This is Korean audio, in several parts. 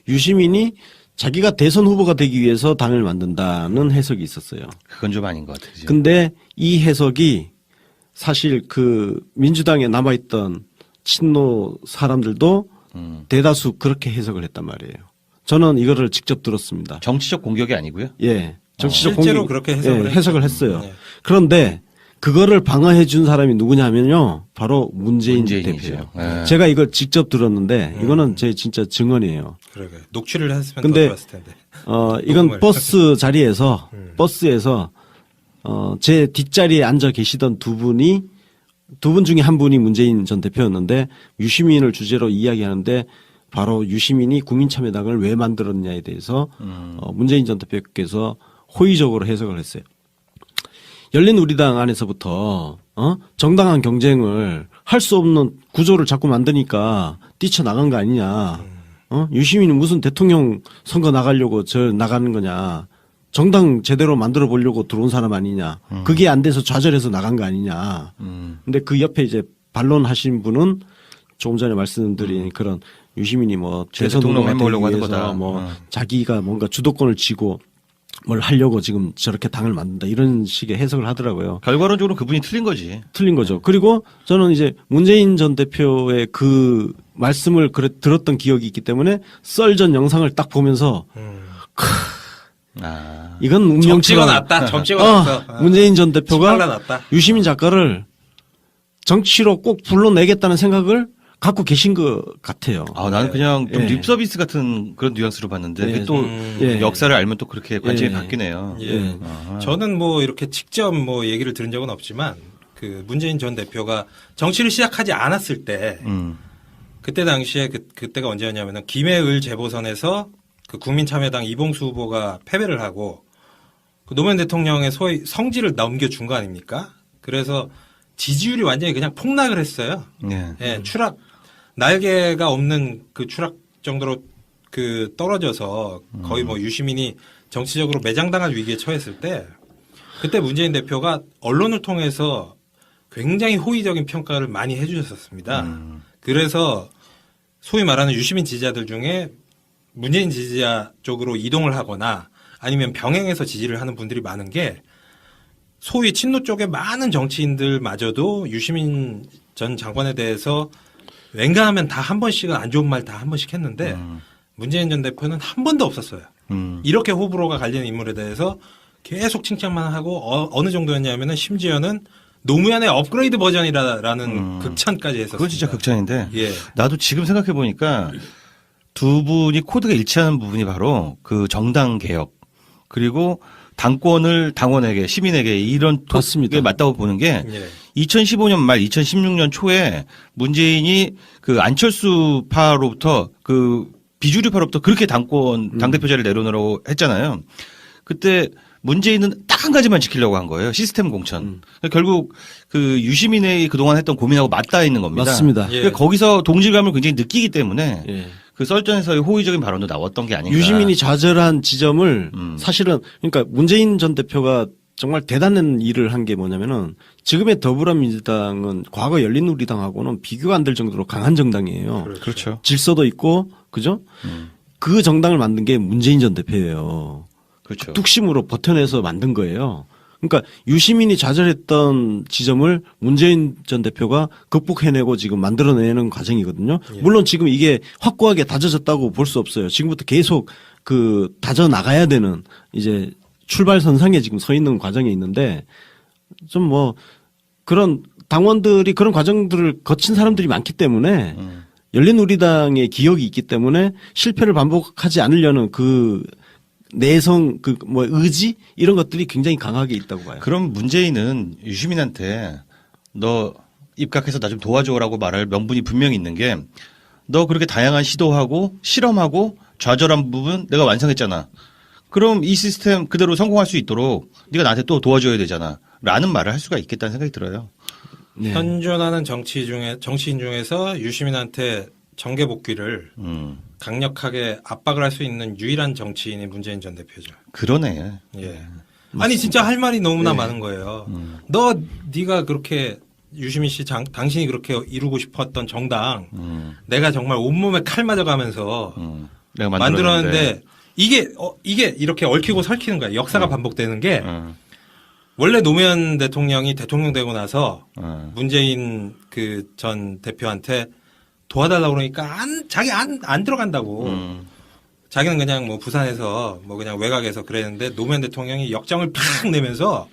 유시민이 자기가 대선 후보가 되기 위해서 당을 만든다는 해석이 있었어요. 그건 좀 아닌 것 같아요. 근데 이 해석이 사실 그 민주당에 남아있던 친노 사람들도 대다수 그렇게 해석을 했단 말이에요. 저는 이거를 직접 들었습니다. 정치적 공격이 아니고요. 예. 정치적 실제로 공격, 그렇게 해석을 해석을 했어요. 네. 그런데 그거를 방어해 준 사람이 누구냐 하면요. 바로 문재인 문재인이죠. 대표예요. 네. 제가 이걸 직접 들었는데 이거는 제 진짜 증언이에요. 그러게 녹취를 했으면 근데 더 좋았을 텐데. 이건 녹음을. 버스 자리에서 버스에서 제 뒷자리에 앉아 계시던 두 분 중에 한 분이 문재인 전 대표였는데 유시민을 주제로 이야기하는데 바로 유시민이 국민참여당을 왜 만들었냐에 대해서 문재인 전 대표께서 호의적으로 해석을 했어요. 열린우리당 안에서부터 정당한 경쟁을 할 수 없는 구조를 자꾸 만드니까 뛰쳐나간 거 아니냐. 유시민이 무슨 대통령 선거 나가려고 저 나가는 거냐. 정당 제대로 만들어 보려고 들어온 사람 아니냐. 그게 안 돼서 좌절해서 나간 거 아니냐. 근데 그 옆에 이제 반론하신 분은 조금 전에 말씀드린 그런 유시민이 뭐 대선 대통령 후보가 해보려고 되기 하는 위해서 거다. 뭐 자기가 뭔가 주도권을 쥐고 뭘 하려고 지금 저렇게 당을 만든다 이런 식의 해석을 하더라고요. 결과론적으로 그분이 틀린 거지. 틀린 거죠. 그리고 저는 이제 문재인 전 대표의 그 말씀을 들었던 기억이 있기 때문에 썰 전 영상을 딱 보면서 이건 운명처럼 점찍어 놨다. 점찍어 놨어. 문재인 전 대표가 발라놨다. 유시민 작가를 정치로 꼭 불러내겠다는 생각을 갖고 계신 것 같아요. 나는 그냥 좀 예. 립서비스 같은 그런 뉘앙스로 봤는데 예. 그게 또 예. 역사를 알면 또 그렇게 관점이 예. 바뀌네요. 예. 저는 뭐 이렇게 직접 뭐 얘기를 들은 적은 없지만 그 문재인 전 대표가 정치를 시작하지 않았을 때 그때 당시에 그때가 언제였냐면은 김해을 재보선에서 그 국민참여당 이봉수 후보가 패배를 하고 그 노무현 대통령의 소위 성질을 넘겨준 거 아닙니까? 그래서 지지율이 완전히 그냥 폭락을 했어요. 예, 추락 날개가 없는 그 추락 정도로 그 떨어져서 거의 뭐 유시민이 정치적으로 매장당할 위기에 처했을 때 그때 문재인 대표가 언론을 통해서 굉장히 호의적인 평가를 많이 해주셨었습니다. 그래서 소위 말하는 유시민 지지자들 중에 문재인 지지자 쪽으로 이동을 하거나 아니면 병행해서 지지를 하는 분들이 많은 게 소위 친노 쪽의 많은 정치인들마저도 유시민 전 장관에 대해서 왠가하면 다 한 번씩은 안 좋은 말 다 한 번씩 했는데 문재인 전 대표는 한 번도 없었어요. 이렇게 호불호가 갈리는 인물에 대해서 계속 칭찬만 하고 어느 정도였냐면은 심지어는 노무현의 업그레이드 버전이라는 극찬까지 했었어요. 그건 진짜 극찬인데 예. 나도 지금 생각해 보니까 두 분이 코드가 일치하는 부분이 바로 그 정당 개혁 그리고 당권을 당원에게 시민에게 이런 맞습니다. 게 맞다고 보는 게 예. 2015년 말 2016년 초에 문재인이 그 안철수파로부터 그 비주류파로부터 그렇게 당대표 자리를 내려놓으라고 했잖아요. 그때 문재인은 딱 한 가지만 지키려고 한 거예요. 시스템 공천. 결국 그 유시민의 그동안 했던 고민하고 맞닿아 있는 겁니다. 맞습니다. 예. 그러니까 거기서 동질감을 굉장히 느끼기 때문에 예. 그 썰전에서의 호의적인 발언도 나왔던 게 아닌가. 유시민이 좌절한 지점을 사실은 그러니까 문재인 전 대표가 정말 대단한 일을 한 게 뭐냐면은 지금의 더불어민주당은 과거 열린우리당하고는 비교가 안 될 정도로 강한 정당이에요. 그렇죠. 질서도 있고 그죠? 그 정당을 만든 게 문재인 전 대표예요. 그렇죠. 뚝심으로 버텨내서 만든 거예요. 그러니까 유시민이 좌절했던 지점을 문재인 전 대표가 극복해내고 지금 만들어내는 과정이거든요. 물론 지금 이게 확고하게 다져졌다고 볼 수 없어요. 지금부터 계속 그 다져 나가야 되는 이제 출발선상에 지금 서 있는 과정에 있는데 좀 뭐 그런 당원들이 그런 과정들을 거친 사람들이 많기 때문에 열린우리당의 기억이 있기 때문에 실패를 반복하지 않으려는 그 내성 그 뭐 의지 이런 것들이 굉장히 강하게 있다고 봐요. 그럼 문재인은 유시민한테 너 입각해서 나 좀 도와줘라고 말할 명분이 분명히 있는 게 너 그렇게 다양한 시도하고 실험하고 좌절한 부분 내가 완성했잖아. 그럼 이 시스템 그대로 성공할 수 있도록 네가 나한테 또 도와줘야 되잖아. 라는 말을 할 수가 있겠다는 생각이 들어요. 네. 현존하는 정치인 중에서 유시민한테 정계 복귀를 강력하게 압박을 할 수 있는 유일한 정치인이 문재인 전 대표죠. 그러네. 예. 아니 진짜 할 말이 너무나 많은 거예요. 네가 그렇게 유시민 씨 당신이 그렇게 이루고 싶었던 정당 내가 정말 온몸에 칼 맞아가면서 내가 만들었는데 이게 이렇게 얽히고 설키는 거야. 역사가 반복되는 게 원래 노무현 대통령이 대통령 되고 나서 문재인 그 전 대표한테 도와달라고 그러니까 자기 안 들어간다고. 자기는 그냥 뭐 부산에서 뭐 그냥 외곽에서 그랬는데 노무현 대통령이 역정을 팍 내면서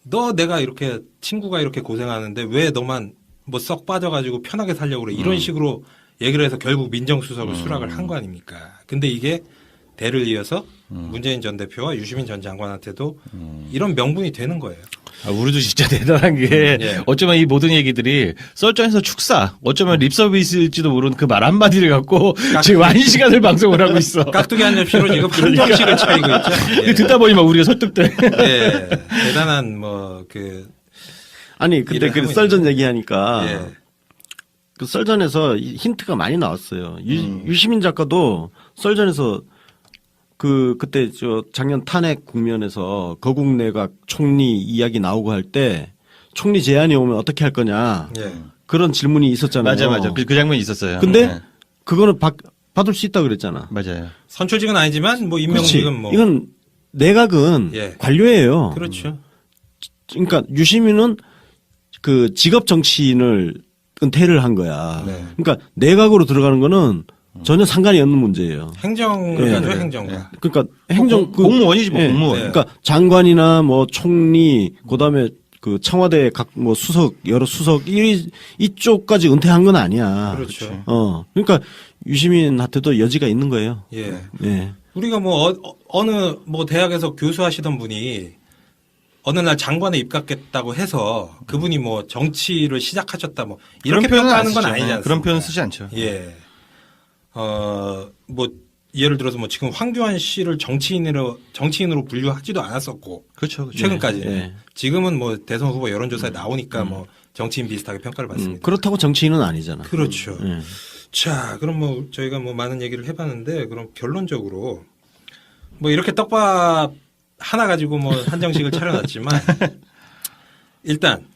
너 내가 이렇게 친구가 이렇게 고생하는데 왜 너만 뭐 썩 빠져가지고 편하게 살려고 그래. 이런 식으로 얘기를 해서 결국 민정수석을 수락을 한 거 아닙니까. 근데 이게 대를 이어서 문재인 전 대표와 유시민 전 장관한테도 이런 명분이 되는 거예요. 우리도 진짜 대단한 게 예. 어쩌면 이 모든 얘기들이 썰전에서 축사, 어쩌면 립서비스일지도 모르는 그 말 한마디를 갖고 지금 1시간을 방송을 하고 있어. 깍두기 한 접시로 지금 한 점씩을 차리고 있죠. 예. 듣다 보니 막 우리가 설득돼. 예. 대단한 아니 근데 일을 그 하고 썰전 얘기하니까 예. 그 썰전에서 힌트가 많이 나왔어요. 유시민 작가도 썰전에서 그때 작년 탄핵 국면에서 거국 내각 총리 이야기 나오고 할 때 총리 제안이 오면 어떻게 할 거냐 예. 그런 질문이 있었잖아요. 맞아. 그 장면이 있었어요. 근데 네. 그거는 받을 수 있다 그랬잖아. 맞아요. 선출직은 아니지만 뭐 그렇지. 임명직은 뭐 이건 내각은 예. 관료예요. 그렇죠. 그러니까 유시민은 그 직업 정치인을 은퇴를 한 거야. 네. 그러니까 내각으로 들어가는 거는 전혀 상관이 없는 문제예요. 행정가죠, 예. 행정가. 그러니까 행정 공무원이지 뭐 예. 공무원. 네. 그러니까 장관이나 뭐 총리 그다음에 그 청와대 각 뭐 수석 여러 수석 이쪽까지 은퇴한 건 아니야. 그렇죠. 그러니까 유시민한테도 여지가 있는 거예요. 예. 예. 우리가 뭐 어느 뭐 대학에서 교수하시던 분이 어느 날 장관에 입각했다고 해서 그분이 뭐 정치를 시작하셨다 뭐 이렇게 그런 표현은 평가하는 안 건 쓰죠. 아니지 않습니까? 그런 표현 쓰지 않죠. 예. 뭐 예를 들어서 뭐 지금 황교안 씨를 정치인으로 분류하지도 않았었고 그렇죠. 최근까지 예. 지금은 뭐 대선 후보 여론조사에 나오니까 뭐 정치인 비슷하게 평가를 받습니다. 그렇다고 정치인은 아니잖아. 그렇죠. 예. 자, 그럼 뭐 저희가 뭐 많은 얘기를 해봤는데 그럼 결론적으로 뭐 이렇게 떡밥 하나 가지고 뭐 한정식을 차려놨지만 일단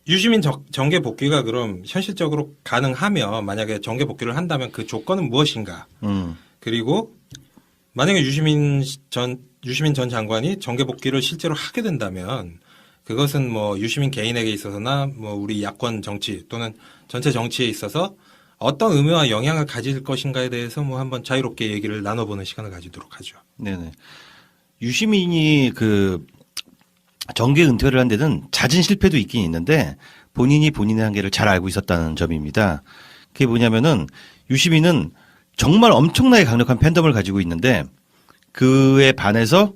유시민 정계 복귀가 그럼 현실적으로 가능하면 만약에 정계 복귀를 한다면 그 조건은 무엇인가? 그리고 만약에 유시민 전 장관이 정계 복귀를 실제로 하게 된다면 그것은 뭐 유시민 개인에게 있어서나 뭐 우리 야권 정치 또는 전체 정치에 있어서 어떤 의미와 영향을 가질 것인가에 대해서 뭐 한번 자유롭게 얘기를 나눠보는 시간을 가지도록 하죠. 네네. 유시민이 그 정계 은퇴를 한 데는 잦은 실패도 있긴 있는데 본인이 본인의 한계를 잘 알고 있었다는 점입니다. 그게 뭐냐면은 유시민은 정말 엄청나게 강력한 팬덤을 가지고 있는데 그에 반해서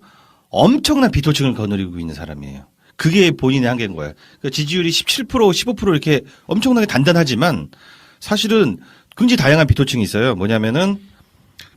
엄청난 비토층을 거느리고 있는 사람이에요. 그게 본인의 한계인 거예요. 그러니까 지지율이 17%, 15% 이렇게 엄청나게 단단하지만 사실은 굉장히 다양한 비토층이 있어요. 뭐냐면은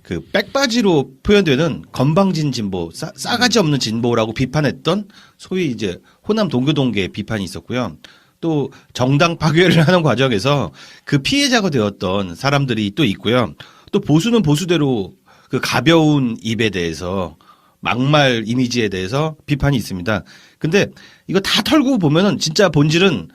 그 백바지로 표현되는 건방진 진보, 싸가지 없는 진보라고 비판했던 소위 이제 호남 동교동계의 비판이 있었고요. 또 정당 파괴를 하는 과정에서 그 피해자가 되었던 사람들이 또 있고요. 또 보수는 보수대로 그 가벼운 입에 대해서 막말 이미지에 대해서 비판이 있습니다. 근데 이거 다 털고 보면은 진짜 본질은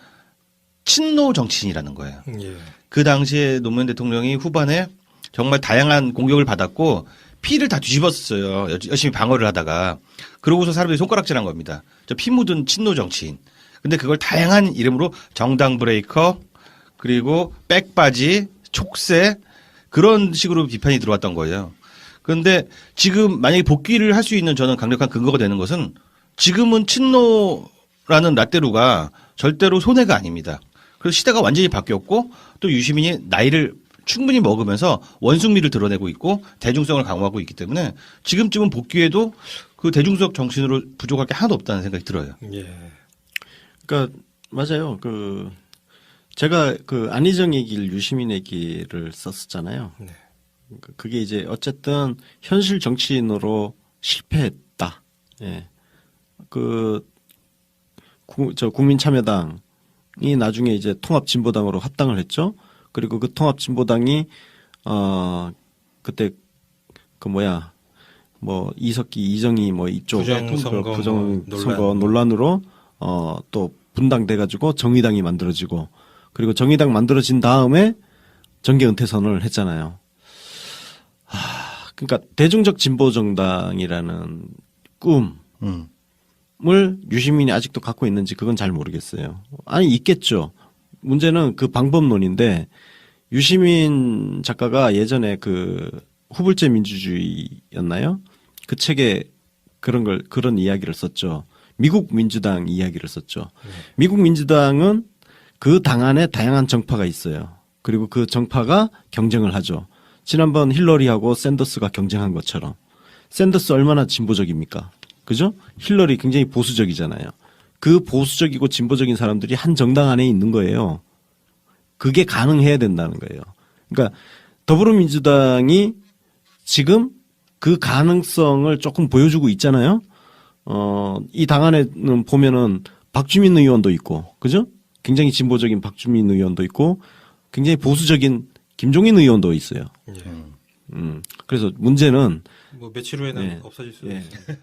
친노 정치인이라는 거예요. 예. 그 당시에 노무현 대통령이 후반에 정말 다양한 공격을 받았고 피를 다 뒤집었어요. 열심히 방어를 하다가. 그러고서 사람들이 손가락질한 겁니다. 저 피 묻은 친노 정치인. 근데 그걸 다양한 이름으로 정당 브레이커 그리고 백바지 촉새 그런 식으로 비판이 들어왔던 거예요. 그런데 지금 만약에 복귀를 할 수 있는 저는 강력한 근거가 되는 것은 지금은 친노라는 라떼루가 절대로 손해가 아닙니다. 그래서 시대가 완전히 바뀌었고 또 유시민이 나이를 충분히 먹으면서 원숭미를 드러내고 있고 대중성을 강화하고 있기 때문에 지금쯤은 복귀해도 그 대중적 정신으로 부족할 게 하나도 없다는 생각이 들어요. 예. 그러니까 맞아요. 제가 안희정 얘기를 유시민 얘기를 썼었잖아요. 네. 그게 이제 어쨌든 현실 정치인으로 실패했다. 예. 국민참여당이 나중에 이제 통합진보당으로 합당을 했죠. 그리고 그 통합진보당이 그때 이석기, 이정희 이쪽 부정선거 논란으로 또 분당돼 가지고 정의당이 만들어지고 그리고 정의당 만들어진 다음에 정계 은퇴 선언을 했잖아요. 그러니까 대중적 진보 정당이라는 꿈을 음. 유시민이 아직도 갖고 있는지 그건 잘 모르겠어요. 아니 있겠죠. 문제는 그 방법론인데 유시민 작가가 예전에 그 후불제 민주주의였나요? 그 책에 그런 이야기를 썼죠. 미국 민주당 이야기를 썼죠. 미국 민주당은 그 당 안에 다양한 정파가 있어요. 그리고 그 정파가 경쟁을 하죠. 지난번 힐러리하고 샌더스가 경쟁한 것처럼. 샌더스 얼마나 진보적입니까? 그죠? 힐러리 굉장히 보수적이잖아요. 그 보수적이고 진보적인 사람들이 한 정당 안에 있는 거예요. 그게 가능해야 된다는 거예요. 그러니까 더불어민주당이 지금 그 가능성을 조금 보여주고 있잖아요. 이 당 안에는 보면은 박주민 의원도 있고, 그죠? 굉장히 진보적인 박주민 의원도 있고, 굉장히 보수적인 김종인 의원도 있어요. 예. 그래서 문제는 뭐 며칠 후에는 예. 없어질 수도 예. 있어요.